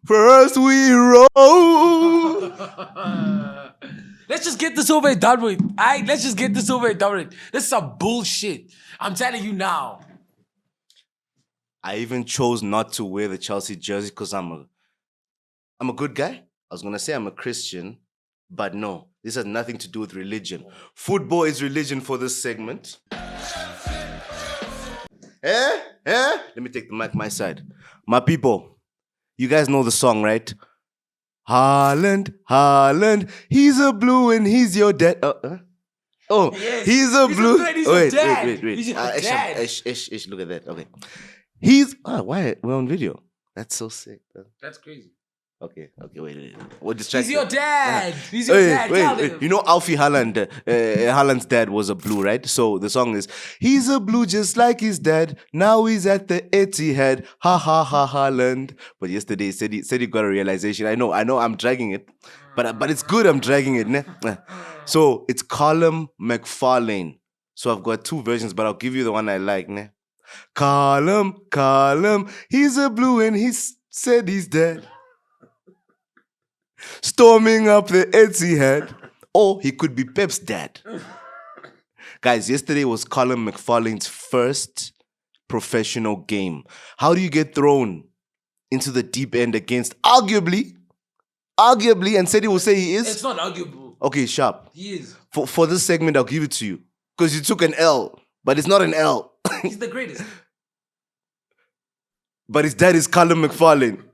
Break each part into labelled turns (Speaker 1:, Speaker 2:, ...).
Speaker 1: First we roll.
Speaker 2: Let's just get this over and done with. Alright, let's just get this over and done with. This is some bullshit. I'm telling you now.
Speaker 1: I even chose not to wear the Chelsea jersey because I'm a good guy. I was gonna say I'm a Christian, but no, this has nothing to do with religion. Football is religion for this segment. Let me take the mic my side. My people, you guys know the song, right? Haaland, Haaland, he's a blue and he's your dad. Oh,
Speaker 2: Yes.
Speaker 1: he's a blue.
Speaker 2: He's your dad.
Speaker 1: Wait.
Speaker 2: He's your dad.
Speaker 1: Ish, look at that. Okay. He's, why? We're on video. That's so sick.
Speaker 2: That's crazy.
Speaker 1: Okay, wait. We're distracted.
Speaker 2: He's your dad. He's your dad. Tell him.
Speaker 1: You know Alfie Haaland, Haaland's dad was a blue, right? So the song is, he's a blue just like his dad. Now he's at the Etihad. Ha ha ha Haaland. But yesterday said he got a realization. I know I'm dragging it. But it's good I'm dragging it. Ne? So it's Callum McFarlane. So I've got two versions, but I'll give you the one I like. Ne? Callum, he's a blue and he said he's dead. Storming up the Etihad. Or he could be Pep's dad. Guys, yesterday was Callum McFarlane's first professional game. How do you get thrown into the deep end against arguably, and said he will say he is?
Speaker 2: It's not arguable.
Speaker 1: Okay, sharp.
Speaker 2: He is.
Speaker 1: For this segment, I'll give it to you. Because you took an L, but it's not an L.
Speaker 2: He's the greatest.
Speaker 1: But his dad is Callum McFarlane.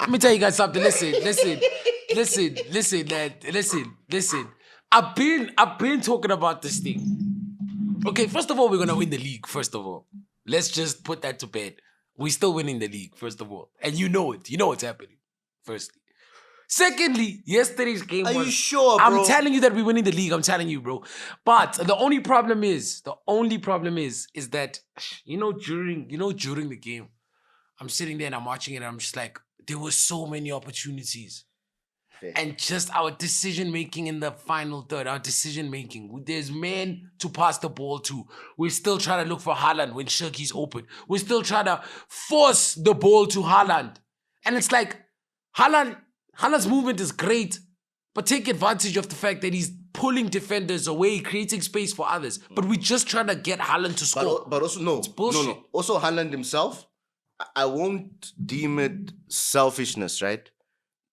Speaker 2: Let me tell you guys something. Listen. I've been talking about this thing. Okay, first of all, we're gonna win the league. First of all, let's just put that to bed. We're still winning the league. First of all, and you know it. You know what's happening. Firstly, secondly, yesterday's game was.
Speaker 1: Are you sure, bro?
Speaker 2: I'm telling you that we're winning the league. I'm telling you, bro. But the only problem is that during the game, I'm sitting there and I'm watching it and I'm just like, there were so many opportunities.
Speaker 1: Fair.
Speaker 2: And just our decision making in the final third, there's men to pass the ball to. We're still trying to look for Haaland when Shirky's open. We're still trying to force the ball to Haaland. And it's like, Haaland's movement is great, but take advantage of the fact that he's pulling defenders away, creating space for others. But we're just trying to get Haaland to score.
Speaker 1: But also, no.
Speaker 2: It's bullshit.
Speaker 1: No. Also, Haaland himself, I won't deem it selfishness, right?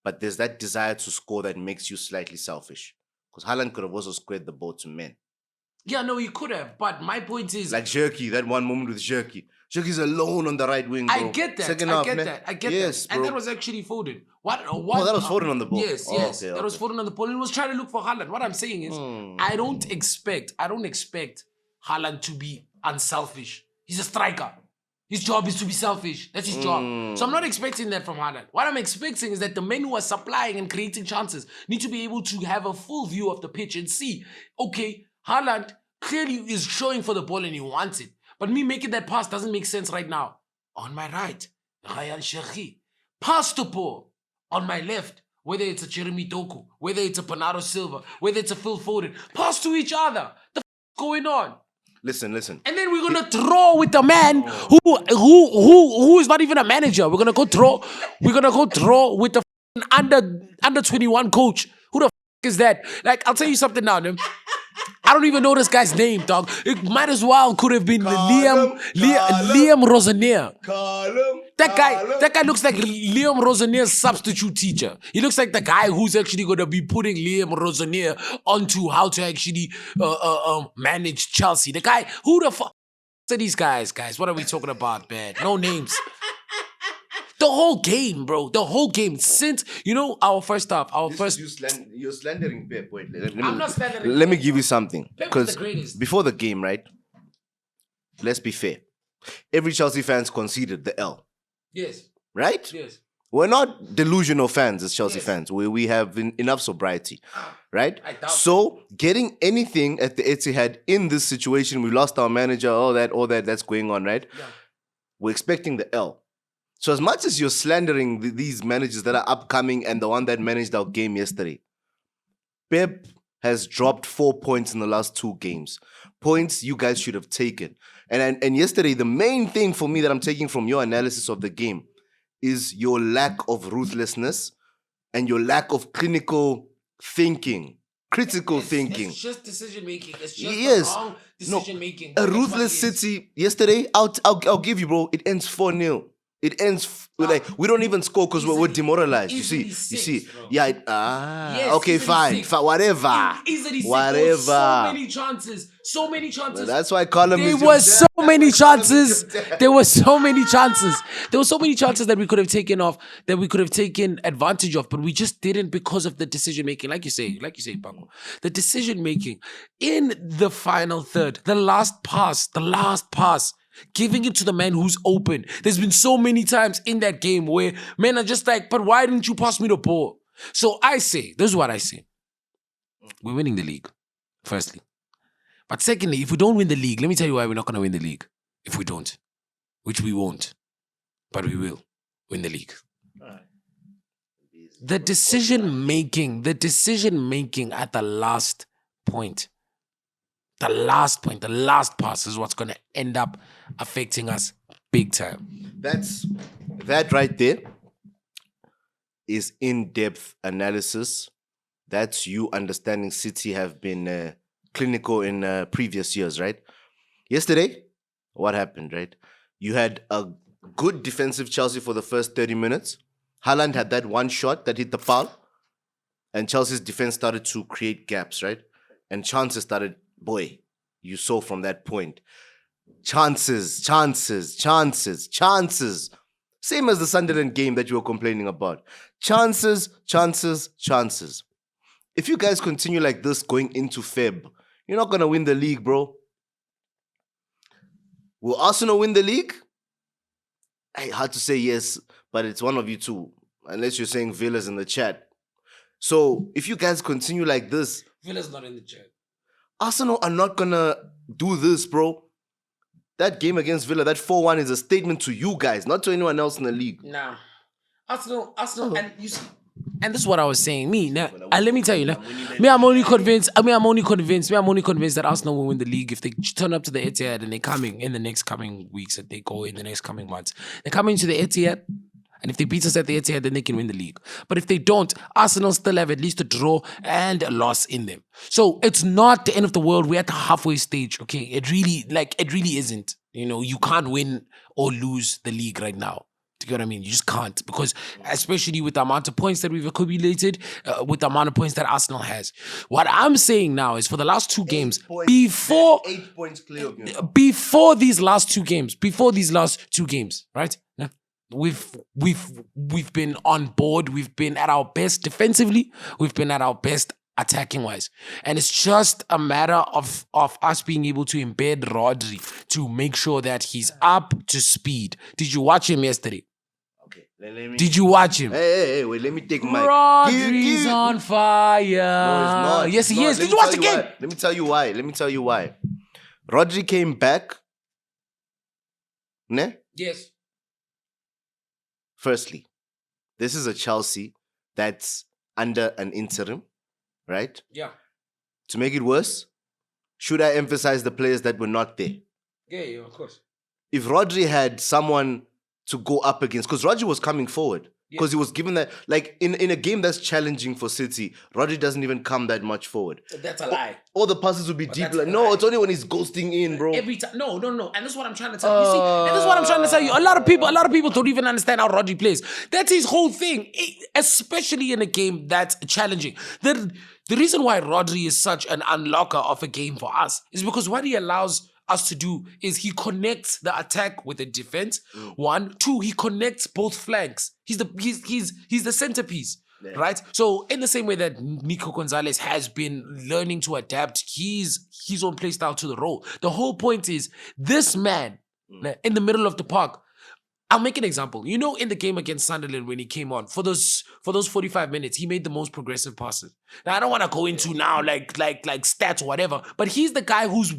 Speaker 1: But there's that desire to score that makes you slightly selfish. Because Haaland could have also squared the ball to men.
Speaker 2: Yeah, no, he could have. But my point is...
Speaker 1: Like Jerky, that one moment with Jerky. Jerky's alone on the right wing, bro.
Speaker 2: I get that.
Speaker 1: Second
Speaker 2: I
Speaker 1: half,
Speaker 2: get
Speaker 1: man.
Speaker 2: that. I get
Speaker 1: Yes,
Speaker 2: that.
Speaker 1: bro.
Speaker 2: And that was actually Foden. What?
Speaker 1: Oh, that was Foden on the ball.
Speaker 2: Yes.
Speaker 1: Okay,
Speaker 2: That was Foden on the ball. And he was trying to look for Haaland. What I'm saying is, I don't expect Haaland to be unselfish. He's a striker. His job is to be selfish. That's his job. So I'm not expecting that from Haaland. What I'm expecting is that the men who are supplying and creating chances need to be able to have a full view of the pitch and see, okay, Haaland clearly is showing for the ball and he wants it. But me making that pass doesn't make sense right now. On my right, Ryan Cherki. Pass the ball. On my left, whether it's a Jeremy Doku, whether it's a Bernardo Silva, whether it's a Phil Foden, pass to each other. The going on?
Speaker 1: Listen.
Speaker 2: And then we're gonna draw with the man who is not even a manager. We're gonna go draw with the under 21 coach. Who the is that? Like, I'll tell you something now, man. I don't even know this guy's name, dog. It might as well could have been Liam Rosenier. That guy looks like Liam Rosenier's substitute teacher. He looks like the guy who's actually going to be putting Liam Rosenier onto how to actually manage Chelsea. The guy, who the fuck are these guys? What are we talking about, man? No names. The whole game, bro. The whole game. Since, our first half,
Speaker 1: You're slandering Pep. Wait,
Speaker 2: I'm not slandering
Speaker 1: Let me give you something.
Speaker 2: Pep was the
Speaker 1: Because
Speaker 2: greatest.
Speaker 1: before the game, right? Let's be fair. Every Chelsea fans conceded the L.
Speaker 2: Yes.
Speaker 1: Right?
Speaker 2: Yes.
Speaker 1: We're not delusional fans as Chelsea
Speaker 2: Yes.
Speaker 1: fans. We have enough sobriety, right?
Speaker 2: I doubt
Speaker 1: So getting anything at the Etihad in this situation, we lost our manager, all that's going on, right?
Speaker 2: Yeah.
Speaker 1: We're expecting the L. So as much as you're slandering these managers that are upcoming and the one that managed our game yesterday, Pep has dropped 4 points in the last 2 games. Points you guys should have taken. And yesterday, the main thing for me that I'm taking from your analysis of the game is your lack of ruthlessness and your lack of clinical thinking, critical thinking.
Speaker 2: It's just decision making. It's just
Speaker 1: Yes.
Speaker 2: the wrong decision making.
Speaker 1: A ruthless City yesterday, I'll give you, bro. It ends 4-0. It ends like we don't even score because we're demoralized. You see,
Speaker 2: bro.
Speaker 1: yeah.
Speaker 2: Yes,
Speaker 1: Okay, fine, whatever,
Speaker 2: Easily sick.
Speaker 1: whatever.
Speaker 2: There were so many chances.
Speaker 1: That's why Column
Speaker 2: There
Speaker 1: is
Speaker 2: were so many chances. There were so many chances. There were so many chances that we could have taken off, that we could have taken advantage of, but we just didn't because of the decision making. Like you say, Paco. The decision making in the final third, the last pass, giving it to the man who's open. There's been so many times in that game where men are just like, but why didn't you pass me the ball? So I say, this is what I say. We're winning the league, firstly. But secondly, if we don't win the league, let me tell you why we're not going to win the league. If we don't, which we won't, but we will win the league. The decision making at the last point, the last pass is what's going to end up affecting us big time.
Speaker 1: That right there is in-depth analysis. That's you understanding City have been clinical in previous years, right? Yesterday, what happened, right? You had a good defensive Chelsea for the first 30 minutes. Haaland had that one shot that hit the pole, and Chelsea's defense started to create gaps, right? And chances started, boy, you saw from that point. Chances. Same as the Sunderland game that you were complaining about. Chances. If you guys continue like this going into Feb, you're not going to win the league, bro. Will Arsenal win the league? Hey, hard to say yes, but it's one of you two, unless you're saying Villa's in the chat. So if you guys continue like this,
Speaker 2: Villa's not in the chat.
Speaker 1: Arsenal are not going to do this, bro. That game against Villa, that 4-1 is a statement to you guys, not to anyone else in the league.
Speaker 2: Nah. Arsenal, and you see, and this is what I was saying. Let me tell you, I'm only convinced that Arsenal will win the league if they turn up to the Etihad and they're coming in the next coming weeks, and they go in the next coming months. They're coming to the Etihad, and if they beat us at the Etihad, then they can win the league. But if they don't, Arsenal still have at least a draw and a loss in them. So it's not the end of the world. We're at the halfway stage, okay? It really isn't. You know, you can't win or lose the league right now. Do you get what I mean? You just can't, because especially with the amount of points that we've accumulated, with the amount of points that Arsenal has. What I'm saying now is for the last two games, before
Speaker 1: 8 points clear of you.
Speaker 2: Before these last two games, right? We've been on board. We've been at our best defensively. We've been at our best attacking wise, and it's just a matter of us being able to embed Rodri to make sure that he's up to speed. Did you watch him yesterday?
Speaker 1: Okay.
Speaker 2: Did you watch him?
Speaker 1: Hey, wait, let me take my...
Speaker 2: Rodri's on fire.
Speaker 1: No, it's not.
Speaker 2: Yes, he is. Did you watch the game?
Speaker 1: Let me tell you why. Rodri came back. Ne?
Speaker 2: Yes.
Speaker 1: Firstly, this is a Chelsea that's under an interim, right?
Speaker 2: Yeah.
Speaker 1: To make it worse, should I emphasize the players that were not there?
Speaker 2: Yeah, of course.
Speaker 1: If Rodri had someone to go up against, because Rodri was coming forward, because he was given that, like in a game that's challenging for City, Rodri doesn't even come that much forward.
Speaker 2: That's a lie.
Speaker 1: All the passes would be deep. Like, no, it's only when he's ghosting in, bro.
Speaker 2: Every time. No. And this is what I'm trying to tell you. See, and this is what I'm trying to tell you. A lot of people don't even understand how Rodri plays. That's his whole thing, especially in a game that's challenging. The reason why Rodri is such an unlocker of a game for us is because what he allows us to do is he connects the attack with the defense. 1, 2, he connects both flanks. He's the centerpiece. Yeah. Right? So in the same way that Nico Gonzalez has been learning to adapt his own play style to the role, the whole point is this man in the middle of the park. I'll make an example. You know, in the game against Sunderland when he came on, for those 45 minutes, he made the most progressive passes. Now I don't want to go into now like stats or whatever, but he's the guy who's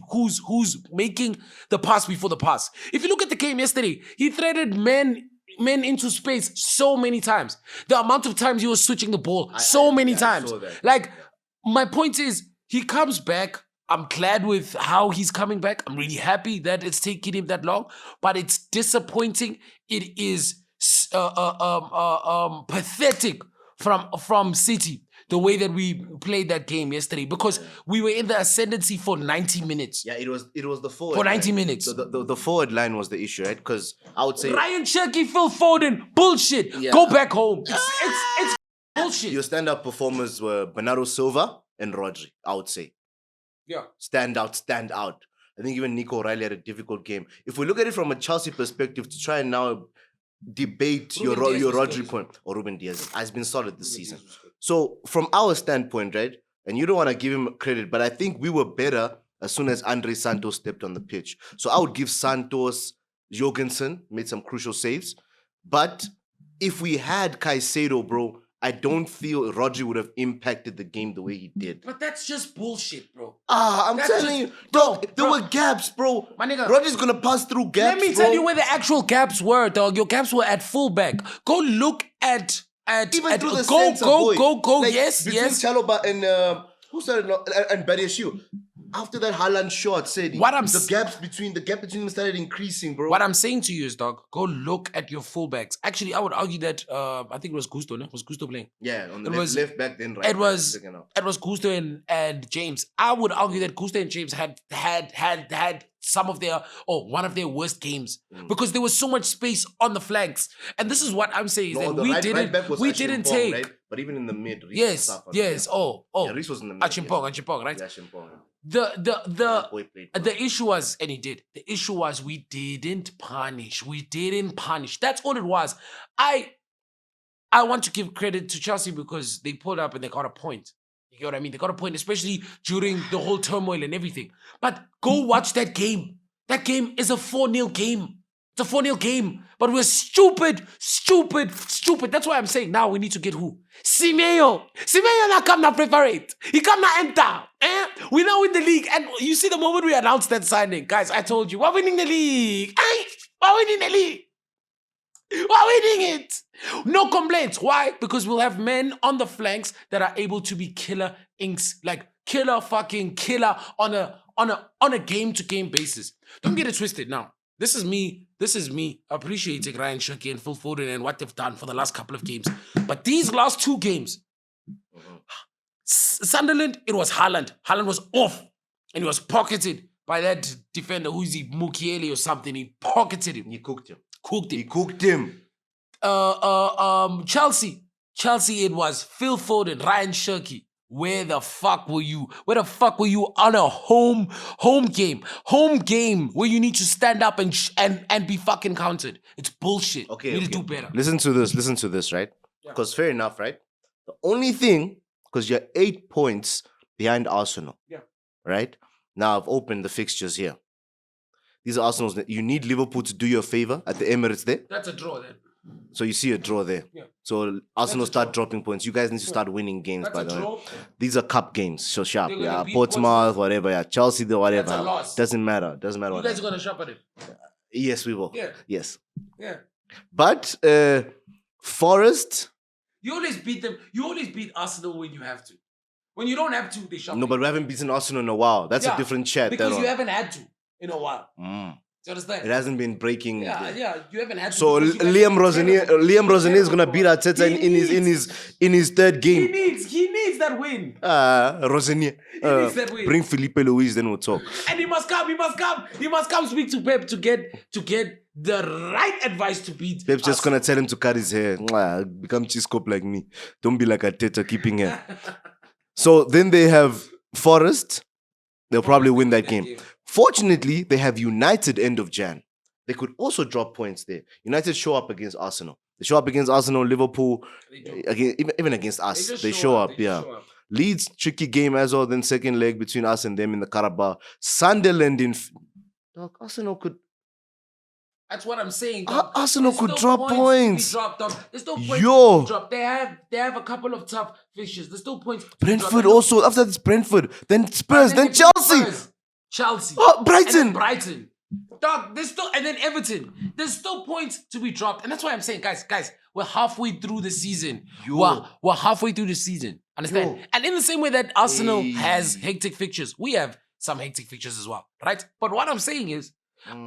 Speaker 2: making the pass before the pass. If you look at the game yesterday, he threaded men into space so many times. The amount of times he was switching the ball so many times. Like, my point is, he comes back. I'm glad with how he's coming back. I'm really happy that it's taking him that long, but it's disappointing. It is pathetic from City, the way that we played that game yesterday, because we were in the ascendancy for 90 minutes.
Speaker 1: Yeah, it was the forward
Speaker 2: For 90
Speaker 1: line.
Speaker 2: minutes.
Speaker 1: The forward line was the issue, right? Because I would say
Speaker 2: Ryan Cherky, Phil Foden, bullshit.
Speaker 1: Yeah.
Speaker 2: Go back home. It's bullshit.
Speaker 1: your standout performers were Bernardo Silva and Rodri, I would say.
Speaker 2: Yeah.
Speaker 1: Stand out. I think even Nico O'Reilly had a difficult game. If we look at it from a Chelsea perspective, to try and now debate your
Speaker 2: Ruben Dias was
Speaker 1: Rodri
Speaker 2: good.
Speaker 1: point, or Ruben Diaz has been solid this season. So from our standpoint, right, and you don't want to give him credit, but I think we were better as soon as Andre Santos stepped on the pitch. So I would give Santos, Jorgensen made some crucial saves, but if we had Caicedo, bro, I don't feel Rodri would have impacted the game the way he did.
Speaker 2: But that's just bullshit, bro.
Speaker 1: I'm
Speaker 2: That's
Speaker 1: telling
Speaker 2: just-
Speaker 1: you, dog,
Speaker 2: bro,
Speaker 1: there
Speaker 2: bro.
Speaker 1: were gaps, bro.
Speaker 2: My nigga.
Speaker 1: Rodri's gonna pass through gaps.
Speaker 2: Let me
Speaker 1: bro.
Speaker 2: tell you where the actual gaps were, dog. Your gaps were at fullback. Go look at
Speaker 1: Even through the
Speaker 2: go
Speaker 1: center, boy. Like,
Speaker 2: yes,
Speaker 1: between
Speaker 2: yes.
Speaker 1: Chalobah and who said it? And Badiashile. After that Haaland shot, said
Speaker 2: What I'm
Speaker 1: the
Speaker 2: s-
Speaker 1: gap between them started increasing, bro.
Speaker 2: What I'm saying to you is, dog, go look at your fullbacks. Actually, I would argue that I think it was Gusto, no? Was Gusto playing?
Speaker 1: Yeah, on the
Speaker 2: It
Speaker 1: left,
Speaker 2: was-
Speaker 1: left back then right.
Speaker 2: It was
Speaker 1: second half.
Speaker 2: it was Gusto and James. I would argue that Gusto and James had some of their one of their worst games because there was so much space on the flanks. And this is what I'm saying is
Speaker 1: No,
Speaker 2: that
Speaker 1: the
Speaker 2: we
Speaker 1: right back was
Speaker 2: didn't
Speaker 1: Achimpong,
Speaker 2: take.
Speaker 1: right? But even in the mid, Reece was
Speaker 2: Yes,
Speaker 1: tough on
Speaker 2: yes.
Speaker 1: him.
Speaker 2: Oh,
Speaker 1: Yeah, Reece was in the mid.
Speaker 2: Achimpong, right?
Speaker 1: Yeah, Achimpong.
Speaker 2: The
Speaker 1: Boy played.
Speaker 2: the issue was, and he did. The issue was we didn't punish. That's all it was. I want to give credit to Chelsea because they pulled up and they got a point. You get what I mean? They got a point, especially during the whole turmoil and everything. But go watch that game. That game is a 4-0 game. It's a 4-0 game. But we're stupid. That's why I'm saying now we need to get who? Simeo na come na preparate. He come na enter. We now in the league. And you see the moment we announced that signing, guys, I told you, we're winning the league. We're winning the league. We're winning it. No complaints. Why? Because we'll have men on the flanks that are able to be killer inks, like fucking killer on a game-to-game basis. Don't get it twisted now. This is me appreciating Ryan Cherky and Phil Foden and what they've done for the last couple of games. But these last two games, Sunderland, it was Haaland. Haaland was off and he was pocketed by that defender, who's he, Mukiele or something. He pocketed him.
Speaker 1: He cooked him.
Speaker 2: Cooked
Speaker 1: He
Speaker 2: him.
Speaker 1: cooked him.
Speaker 2: Chelsea, it was Phil Foden, Ryan Cherky. Where the fuck were you? Where the fuck were you on a home game? Home game where you need to stand up and be fucking counted. It's bullshit.
Speaker 1: Okay,
Speaker 2: We need to
Speaker 1: okay.
Speaker 2: do better.
Speaker 1: Listen to this, right?
Speaker 2: Yeah.
Speaker 1: Because fair enough, right? The only thing, because you're 8 points behind Arsenal.
Speaker 2: Yeah.
Speaker 1: Right? Now I've opened the fixtures here. These are Arsenal's. You need Liverpool to do you a favor at the Emirates there.
Speaker 2: That's a draw then.
Speaker 1: So you see a draw there.
Speaker 2: Yeah.
Speaker 1: So Arsenal
Speaker 2: That's a
Speaker 1: start
Speaker 2: draw.
Speaker 1: dropping points. You guys need to start winning games,
Speaker 2: That's
Speaker 1: by
Speaker 2: a
Speaker 1: the way.
Speaker 2: draw.
Speaker 1: These are cup games. So sharp.
Speaker 2: They're gonna
Speaker 1: Yeah.
Speaker 2: beat
Speaker 1: Portsmouth, whatever. Yeah. Chelsea, whatever.
Speaker 2: That's a loss.
Speaker 1: Doesn't matter.
Speaker 2: You
Speaker 1: what
Speaker 2: guys are gonna shop at it.
Speaker 1: Yes, we will.
Speaker 2: Yeah.
Speaker 1: Yes.
Speaker 2: Yeah.
Speaker 1: But Forest.
Speaker 2: You always beat them. You always beat Arsenal when you have to. When you don't have to, they shop.
Speaker 1: No, but we haven't beaten Arsenal in a while. That's a
Speaker 2: Yeah,
Speaker 1: different chat.
Speaker 2: because
Speaker 1: that
Speaker 2: you
Speaker 1: one.
Speaker 2: haven't had to in a while.
Speaker 1: Mm.
Speaker 2: Do you understand?
Speaker 1: It hasn't been breaking.
Speaker 2: Yeah, you haven't had to.
Speaker 1: So
Speaker 2: because you guys
Speaker 1: Liam
Speaker 2: are terrible.
Speaker 1: Rosenier is gonna beat Arteta
Speaker 2: He
Speaker 1: in his third
Speaker 2: He
Speaker 1: game.
Speaker 2: needs that win.
Speaker 1: Rosenier.
Speaker 2: needs that win.
Speaker 1: Bring Felipe Luis, then we'll talk.
Speaker 2: And he must come speak to Pep to get the right advice to beat.
Speaker 1: Pep's just
Speaker 2: us.
Speaker 1: gonna tell him to cut his hair. Mwah, become cheese scope like me. Don't be like Arteta keeping hair. So then they have Forest. They'll probably win that game. Fortunately, they have United end of Jan. They could also drop points there. United show up against Arsenal. They show up against Arsenal, Liverpool,
Speaker 2: They do.
Speaker 1: even against us.
Speaker 2: just
Speaker 1: They show up,
Speaker 2: They
Speaker 1: yeah.
Speaker 2: just show up.
Speaker 1: Leeds, tricky game as well. Then second leg between us and them in the Carabao. Sunderland in... Dog, Arsenal could...
Speaker 2: That's what I'm saying. dog.
Speaker 1: Arsenal
Speaker 2: There's
Speaker 1: could
Speaker 2: still
Speaker 1: drop
Speaker 2: to be
Speaker 1: points.
Speaker 2: dropped, dog. There's still points
Speaker 1: Yo.
Speaker 2: to be dropped. They have a couple of tough fixtures. There's still points. to be
Speaker 1: Brentford
Speaker 2: dropped.
Speaker 1: also. After this, Brentford. Then Spurs. Then
Speaker 2: they beat
Speaker 1: Chelsea.
Speaker 2: Spurs, Chelsea.
Speaker 1: Oh,
Speaker 2: And
Speaker 1: Brighton.
Speaker 2: then Brighton. Dog, there's still, and then Everton. There's still points to be dropped. And that's why I'm saying, guys, we're halfway through the season. We're halfway through the season. Understand?
Speaker 1: Yo.
Speaker 2: And in the same way that Arsenal
Speaker 1: Hey.
Speaker 2: has hectic fixtures, we have some hectic fixtures as well. Right? But what I'm saying is,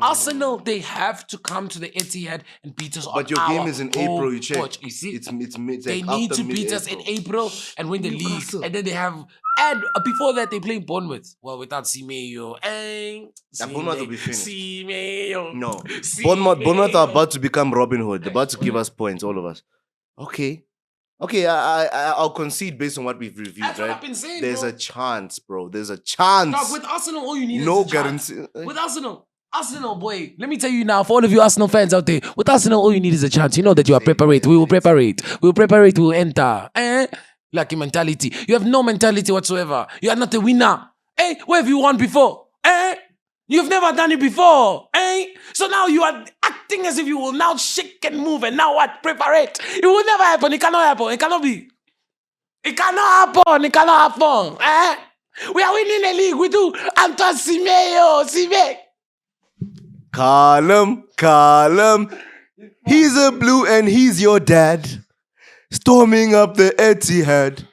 Speaker 2: Arsenal, they have to come to the Etihad and beat us on
Speaker 1: But your
Speaker 2: our
Speaker 1: game is in
Speaker 2: home
Speaker 1: April, you check.
Speaker 2: court. You see,
Speaker 1: It's
Speaker 2: they
Speaker 1: like
Speaker 2: need
Speaker 1: after
Speaker 2: to beat us in
Speaker 1: mid-April.
Speaker 2: April and win the league.
Speaker 1: Newcastle.
Speaker 2: And then they have, and before that, they play Bournemouth. Well, without Semeyo.
Speaker 1: Bournemouth will be finished.
Speaker 2: Semeyo.
Speaker 1: No.
Speaker 2: Semeyo.
Speaker 1: Bournemouth are about to become Robin Hood. They're about to give us points, all of us. Okay. Okay, I'll concede based on what we've reviewed,
Speaker 2: That's
Speaker 1: right?
Speaker 2: what I've been saying,
Speaker 1: There's
Speaker 2: bro.
Speaker 1: a chance, bro. There's a chance.
Speaker 2: Dog, with Arsenal, all you need
Speaker 1: No
Speaker 2: is a chance.
Speaker 1: guarantee.
Speaker 2: With Arsenal, boy, let me tell you now, for all of you Arsenal fans out there, with Arsenal, all you need is a chance. You know that you are preparate. We will preparate. We will preparate. We will enter. Lucky mentality. You have no mentality whatsoever. You are not a winner. Where have you won before? You've never done it before. So now you are acting as if you will now shake and move, and now what? Preparate. It will never happen. It cannot happen. It cannot be. It cannot happen. It cannot happen. We are winning the league. We do. Antoine Semeyo.
Speaker 1: Calm. He's a blue and he's your dad. Storming up the Etihad.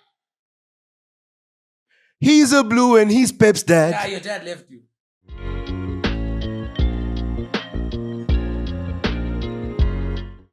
Speaker 1: He's a blue and he's Pep's dad.
Speaker 2: Yeah, your dad left you.